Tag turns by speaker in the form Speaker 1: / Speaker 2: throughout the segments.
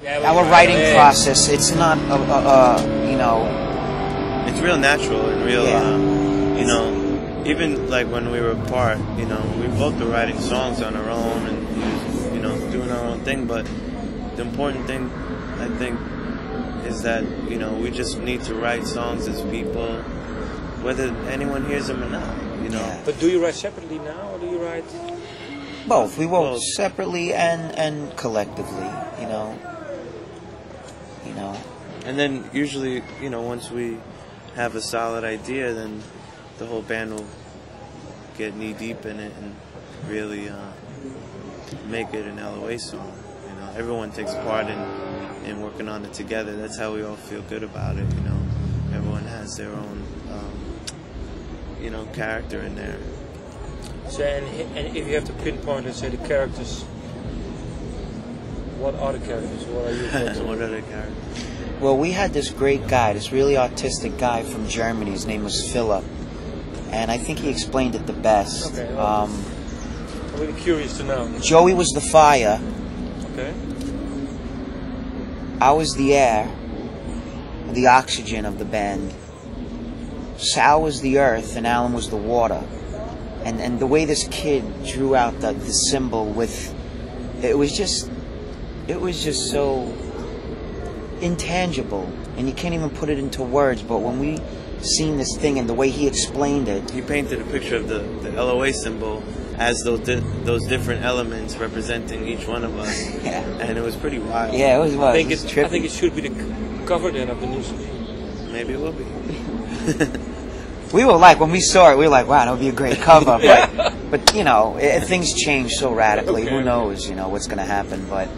Speaker 1: Our writing process, it's not, you know...
Speaker 2: It's real natural and real, you know, even like when we were apart, you know, we both were writing songs on our own and, you know, doing our own thing, but the important thing, I think, is that, you know, we just need to write songs as people, whether anyone hears them or not, you know.
Speaker 3: Yeah. But do you write separately now, or do you write...
Speaker 1: Both. We wrote separately and collectively, you know.
Speaker 2: And then usually, you know, once we have a solid idea, then the whole band will get knee deep in it and really make it an LOA song. You know, everyone takes part in working on it together. That's how we all feel good about it. You know, everyone has their own, you know, character in there.
Speaker 3: So, and if you have to pinpoint, let's say, the characters, what are the characters? What are you?
Speaker 2: What are the characters?
Speaker 1: Well, we had this great guy, this really artistic guy from Germany. His name was Philip, and I think he explained it the best.
Speaker 3: Okay. I'm really curious to know.
Speaker 1: Joey was the fire.
Speaker 3: Okay.
Speaker 1: I was the air, the oxygen of the band. Sal was the earth, and Alan was the water. And the way this kid drew out the symbol with, it was just so intangible, and you can't even put it into words. But when we seen this thing and the way he explained it,
Speaker 2: he painted a picture of the LOA symbol as those different elements representing each one of us.
Speaker 1: Yeah.
Speaker 2: And it was pretty wild.
Speaker 1: Yeah, it was wild.
Speaker 3: I think it should be the cover then of the new CD.
Speaker 2: Maybe it will be.
Speaker 1: We were like, when we saw it, we were like, wow, that would be a great cover. But you know, things change so radically.
Speaker 3: Okay.
Speaker 1: Who knows, you know, what's going to happen. But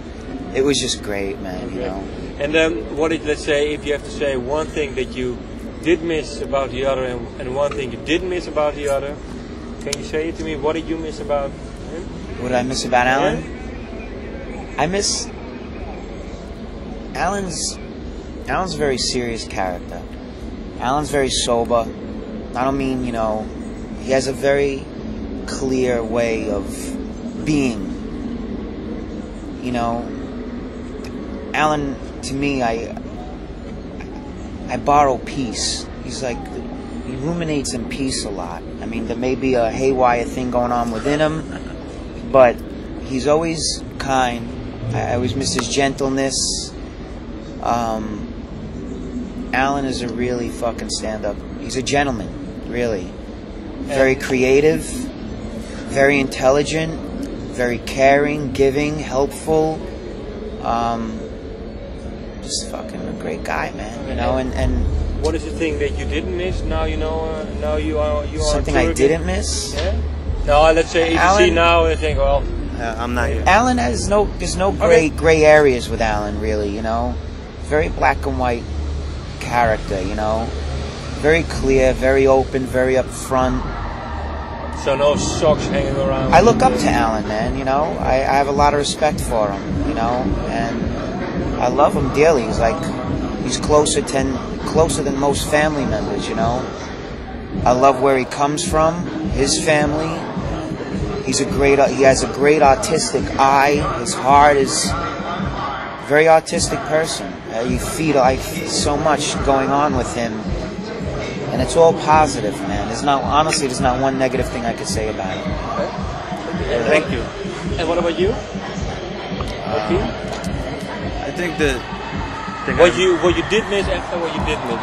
Speaker 1: it was just great, man,
Speaker 3: Okay.
Speaker 1: you know.
Speaker 3: And then, let's say, if you have to say one thing that you did miss about the other and one thing you didn't miss about the other, can you say it to me? What did you miss about him?
Speaker 1: What did I miss about Alan?
Speaker 3: Yeah.
Speaker 1: I miss... Alan's a very serious character. Alan's very sober. I don't mean, you know, he has a very clear way of being. You know, Alan, to me, I borrow peace. He's like, he ruminates in peace a lot. I mean, there may be a haywire thing going on within him, but he's always kind. I always miss his gentleness. Alan is a really fucking stand-up. He's a gentleman, really. Very creative, very intelligent, very caring, giving, helpful. Just fucking a great guy, man. You know, and
Speaker 3: what is the thing that you didn't miss? Now you know. Now you are.
Speaker 1: Something I didn't miss.
Speaker 3: Yeah. No, let's say if you see now and think, well,
Speaker 2: I'm not here.
Speaker 1: Alan has there's no gray areas with Alan, really. You know, very black and white character. You know, very clear, very open, very upfront.
Speaker 3: So no socks hanging around.
Speaker 1: I look up to Alan, man. You know, I have a lot of respect for him. You know, and I love him dearly. He's closer than most family members. You know, I love where he comes from, his family. He has a great artistic eye. His heart is a very artistic person. I feel so much going on with him, and it's all positive, man. There's not one negative thing I could say about it.
Speaker 3: Okay. Thank you. And what about you? Okay.
Speaker 2: I think that
Speaker 3: what you did miss and what you didn't miss.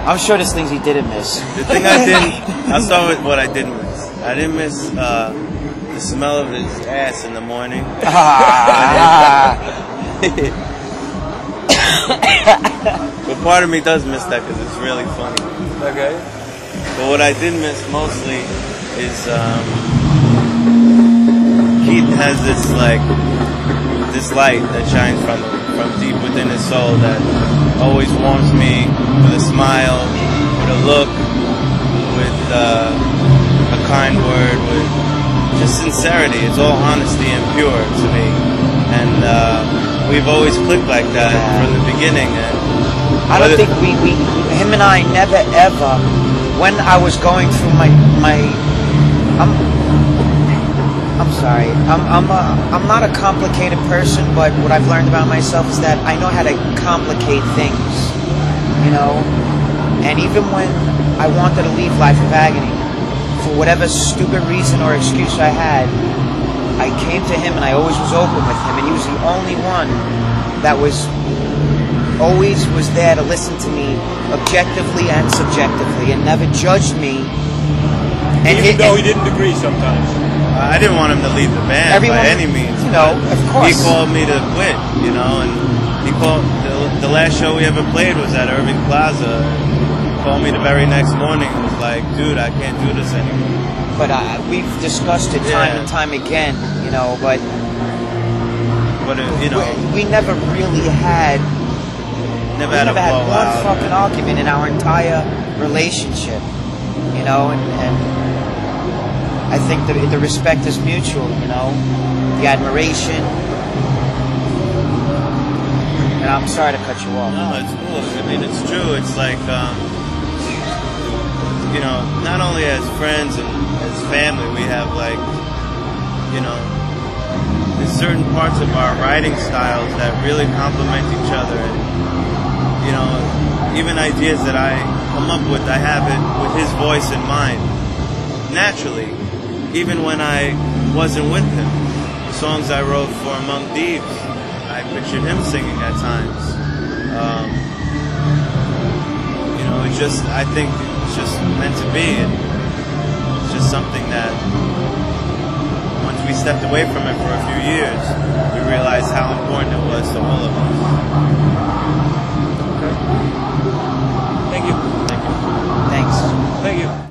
Speaker 1: I'm sure there's things he didn't miss.
Speaker 2: The thing I didn't. I'll start with what I didn't miss. I didn't miss the smell of his ass in the morning. But part of me does miss that because it's really funny.
Speaker 3: Okay.
Speaker 2: But what I did miss mostly is Keith has this light that shines from deep within his soul that always warms me with a smile, with a look, with a kind word, with just sincerity. It's all honesty and pure to me, and we've always clicked like that from the beginning. And
Speaker 1: I don't think him and I never ever, when I was going through I'm sorry. I'm not a complicated person, but what I've learned about myself is that I know how to complicate things, you know. And even when I wanted to leave Life of Agony, for whatever stupid reason or excuse I had, I came to him and I always was open with him, and he was the only one that always was there to listen to me objectively and subjectively, and never judged me. And
Speaker 3: even though he didn't agree sometimes.
Speaker 2: I didn't want him to leave the band by any means.
Speaker 1: You know, of course.
Speaker 2: He called me to quit, you know, and he called. The last show we ever played was at Irving Plaza. He called me the very next morning and was like, "Dude, I can't do this anymore."
Speaker 1: But we've discussed it time and time again, you know. But
Speaker 2: you know,
Speaker 1: we never really had.
Speaker 2: Never
Speaker 1: had
Speaker 2: one
Speaker 1: fucking argument in our entire relationship, you know, and I think the respect is mutual, you know, the admiration. And I'm sorry to cut you off.
Speaker 2: No, it's cool. I mean, it's true. It's like, you know, not only as friends and as family, we have like, you know, there's certain parts of our writing styles that really complement each other. And, you know, even ideas that I come up with, I have it with his voice in mind, naturally. Even when I wasn't with him, the songs I wrote for Among Thieves, I pictured him singing at times. You know, it's just, I think it's just meant to be. And it's just something that once we stepped away from it for a few years, we realized how important it was to all of us.
Speaker 3: Thank you.
Speaker 2: Thank you.
Speaker 1: Thanks.
Speaker 3: Thank you.